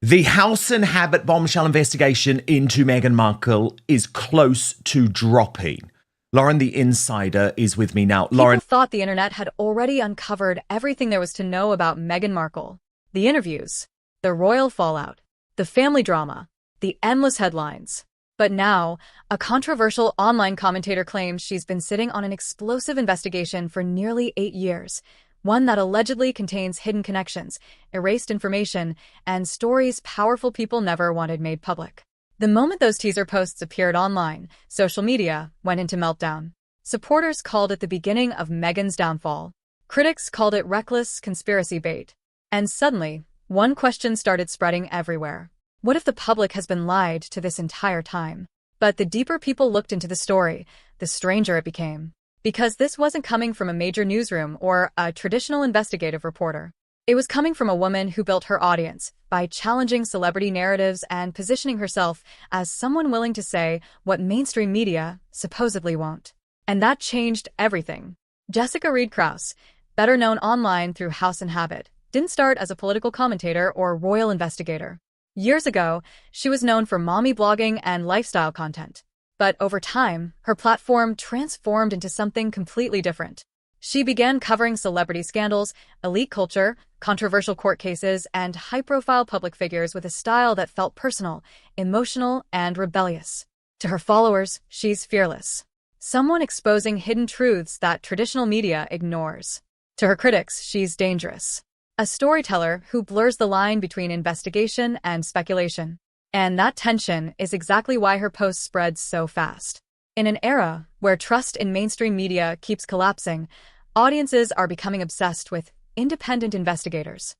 The House and Habit bombshell investigation into Meghan Markle is close to dropping. Lauren, the insider, is with me now. People Lauren, thought the internet had already uncovered everything there was to know about Meghan Markle. The interviews, the royal fallout, the family drama, the endless headlines. But now, a controversial online commentator claims she's been sitting on an explosive investigation for nearly 8 years, one that allegedly contains hidden connections, erased information, and stories powerful people never wanted made public. The moment those teaser posts appeared online, social media went into meltdown. Supporters called it the beginning of Meghan's downfall. Critics called it reckless conspiracy bait. And suddenly, one question started spreading everywhere. What if the public has been lied to this entire time? But the deeper people looked into the story, the stranger it became. Because this wasn't coming from a major newsroom or a traditional investigative reporter. It was coming from a woman who built her audience by challenging celebrity narratives and positioning herself as someone willing to say what mainstream media supposedly won't. And that changed everything. Jessica Reed Krause, better known online through House and Habit, didn't start as a political commentator or royal investigator. Years ago, she was known for mommy blogging and lifestyle content. But over time, her platform transformed into something completely different. She began covering celebrity scandals, elite culture, controversial court cases, and high-profile public figures with a style that felt personal, emotional, and rebellious. To her followers, she's fearless. Someone exposing hidden truths that traditional media ignores. To her critics, she's dangerous. A storyteller who blurs the line between investigation and speculation. And that tension is exactly why her posts spread so fast. In an era where trust in mainstream media keeps collapsing, audiences are becoming obsessed with independent investigators.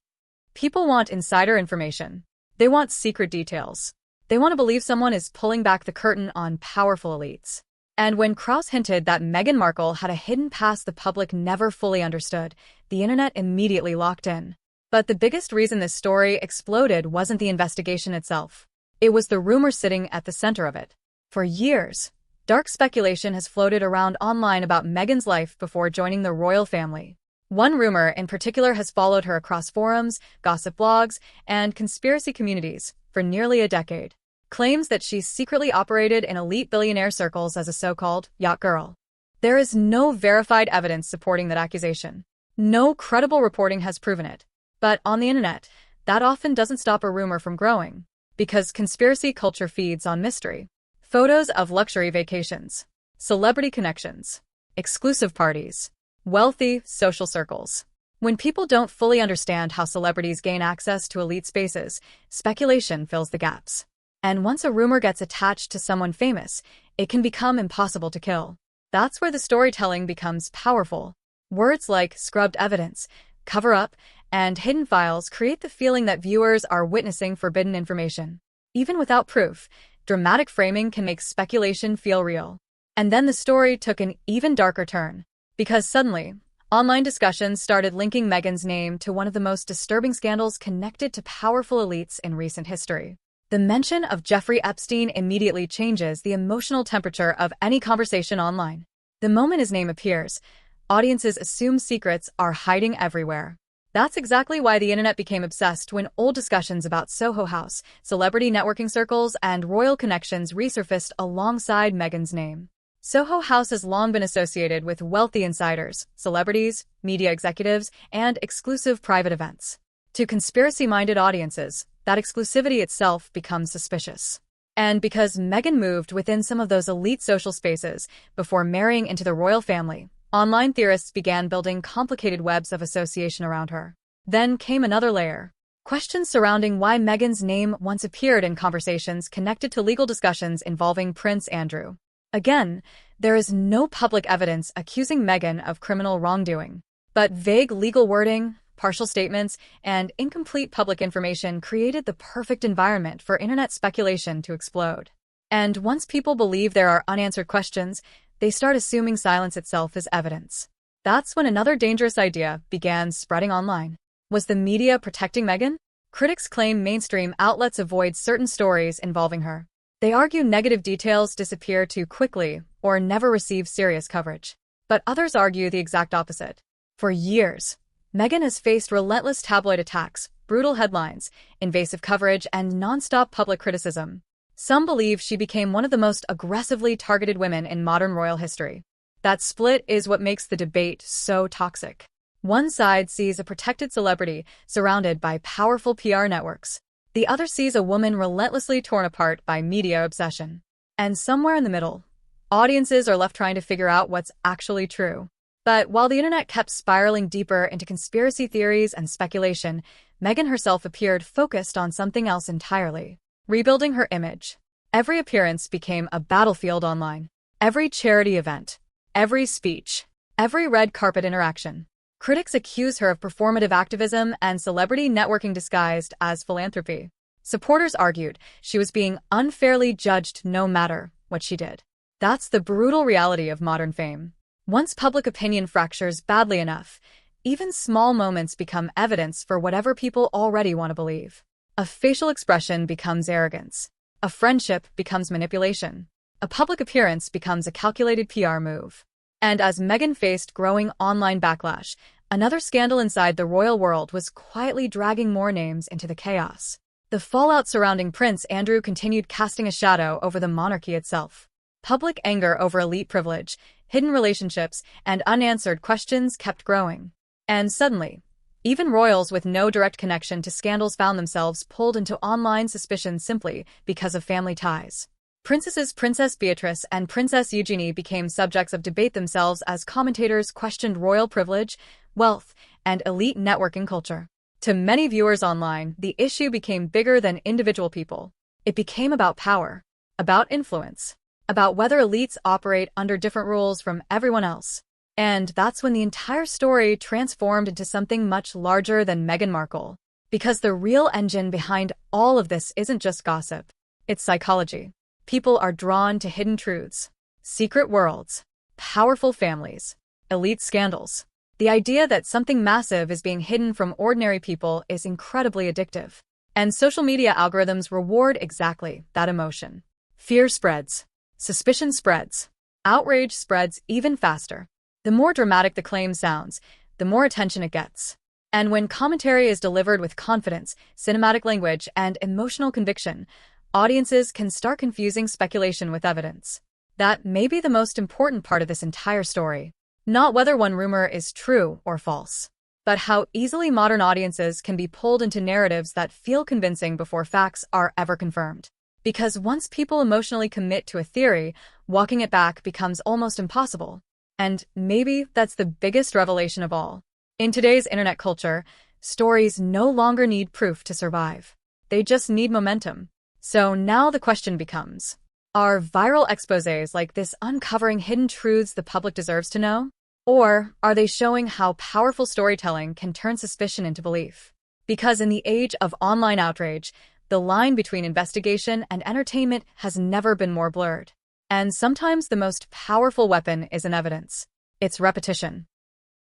People want insider information. They want secret details. They want to believe someone is pulling back the curtain on powerful elites. And when Krause hinted that Meghan Markle had a hidden past the public never fully understood, the internet immediately locked in. But the biggest reason this story exploded wasn't the investigation itself. It was the rumor sitting at the center of it. For years, dark speculation has floated around online about Meghan's life before joining the royal family. One rumor in particular has followed her across forums, gossip blogs, and conspiracy communities for nearly a decade. Claims that she secretly operated in elite billionaire circles as a so-called yacht girl. There is no verified evidence supporting that accusation. No credible reporting has proven it. But on the internet, that often doesn't stop a rumor from growing. Because conspiracy culture feeds on mystery. Photos of luxury vacations, celebrity connections, exclusive parties, wealthy social circles. When people don't fully understand how celebrities gain access to elite spaces, speculation fills the gaps. And once a rumor gets attached to someone famous, it can become impossible to kill. That's where the storytelling becomes powerful. Words like scrubbed evidence, cover-up, and hidden files create the feeling that viewers are witnessing forbidden information. Even without proof, dramatic framing can make speculation feel real. And then the story took an even darker turn. Because suddenly, online discussions started linking Meghan's name to one of the most disturbing scandals connected to powerful elites in recent history. The mention of Jeffrey Epstein immediately changes the emotional temperature of any conversation online. The moment his name appears, audiences assume secrets are hiding everywhere. That's exactly why the internet became obsessed when old discussions about Soho House, celebrity networking circles, and royal connections resurfaced alongside Meghan's name. Soho House has long been associated with wealthy insiders, celebrities, media executives, and exclusive private events. To conspiracy-minded audiences, that exclusivity itself becomes suspicious. And because Meghan moved within some of those elite social spaces before marrying into the royal family, online theorists began building complicated webs of association around her. Then came another layer. Questions surrounding why Meghan's name once appeared in conversations connected to legal discussions involving Prince Andrew. Again, there is no public evidence accusing Meghan of criminal wrongdoing. But vague legal wording, partial statements, and incomplete public information created the perfect environment for internet speculation to explode. And once people believe there are unanswered questions, they start assuming silence itself is evidence. That's when another dangerous idea began spreading online. Was the media protecting Meghan? Critics claim mainstream outlets avoid certain stories involving her. They argue negative details disappear too quickly or never receive serious coverage. But others argue the exact opposite. For years, Meghan has faced relentless tabloid attacks, brutal headlines, invasive coverage, and nonstop public criticism. Some believe she became one of the most aggressively targeted women in modern royal history. That split is what makes the debate so toxic. One side sees a protected celebrity surrounded by powerful PR networks. The other sees a woman relentlessly torn apart by media obsession. And somewhere in the middle, audiences are left trying to figure out what's actually true. But while the internet kept spiraling deeper into conspiracy theories and speculation, Meghan herself appeared focused on something else entirely: rebuilding her image. Every appearance became a battlefield online. Every charity event, every speech, every red carpet interaction. Critics accuse her of performative activism and celebrity networking disguised as philanthropy. Supporters argued she was being unfairly judged no matter what she did. That's the brutal reality of modern fame. Once public opinion fractures badly enough, even small moments become evidence for whatever people already want to believe. A facial expression becomes arrogance. A friendship becomes manipulation. A public appearance becomes a calculated PR move. And as Meghan faced growing online backlash, another scandal inside the royal world was quietly dragging more names into the chaos. The fallout surrounding Prince Andrew continued casting a shadow over the monarchy itself. Public anger over elite privilege, hidden relationships, and unanswered questions kept growing. And suddenly, even royals with no direct connection to scandals found themselves pulled into online suspicion simply because of family ties. Princess Beatrice and Princess Eugenie became subjects of debate themselves as commentators questioned royal privilege, wealth, and elite networking culture. To many viewers online, the issue became bigger than individual people. It became about power, about influence, about whether elites operate under different rules from everyone else. And that's when the entire story transformed into something much larger than Meghan Markle. Because the real engine behind all of this isn't just gossip, it's psychology. People are drawn to hidden truths, secret worlds, powerful families, elite scandals. The idea that something massive is being hidden from ordinary people is incredibly addictive. And social media algorithms reward exactly that emotion. Fear spreads. Suspicion spreads. Outrage spreads even faster. The more dramatic the claim sounds, the more attention it gets. And when commentary is delivered with confidence, cinematic language, and emotional conviction, audiences can start confusing speculation with evidence. That may be the most important part of this entire story. Not whether one rumor is true or false, but how easily modern audiences can be pulled into narratives that feel convincing before facts are ever confirmed. Because once people emotionally commit to a theory, walking it back becomes almost impossible. And maybe that's the biggest revelation of all. In today's internet culture, stories no longer need proof to survive. They just need momentum. So now the question becomes, are viral exposés like this uncovering hidden truths the public deserves to know? Or are they showing how powerful storytelling can turn suspicion into belief? Because in the age of online outrage, the line between investigation and entertainment has never been more blurred. And sometimes the most powerful weapon isn't evidence. It's repetition.